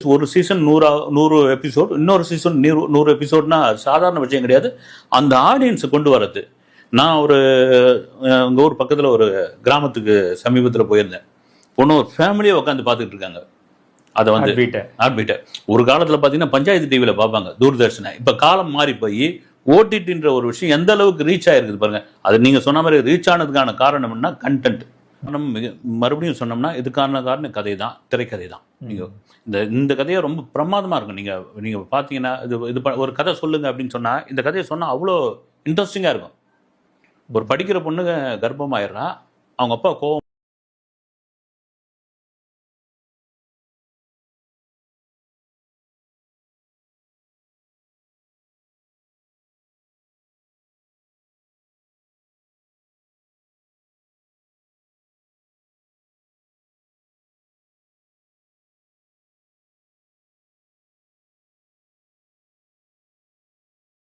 ஒரு season 100 episode, இன்னொரு season 100 எபிசோட்னா சாதாரண விஷயம் கிடையாது. அந்த ஆடியன்ஸை கொண்டு வரது. நான் எங்கள் ஊர் பக்கத்தில் ஒரு கிராமத்துக்கு சமீபத்தில் போயிருந்தேன். ஒரு ஃபேமிலியாக உட்காந்து பார்த்துட்டு இருக்காங்க. அதை வந்து ஹார்ட்பீட்டை ஒரு காலத்தில் பார்த்தீங்கன்னா பஞ்சாயத்து டிவியில் பார்ப்பாங்க, தூர்தர்ஷனை. இப்போ காலம் மாறி போய் ஓடிடின்ற ஒரு விஷயம் எந்த அளவுக்கு ரீச் ஆகிருக்குது பாருங்க. அது நீங்கள் சொன்ன மாதிரி ரீச் ஆனதுக்கான காரணம் என்ன? கண்டென்ட். நம்ம மறுபடியும் சொன்னோம்னா இதுக்கான காரணம் கதை தான், திரைக்கதை தான். நீங்கள் இந்த கதையை ரொம்ப பிரமாதமாக இருக்கும். நீங்கள் பார்த்தீங்கன்னா இது ஒரு கதை சொல்லுங்க அப்படின்னு சொன்னால் இந்த கதையை சொன்னால் அவ்வளோ இன்ட்ரெஸ்டிங்காக இருக்கும். ஒரு படிக்கிற பொண்ணு கர்ப்பமாயிடுறா, அவங்க அப்பா கோவம்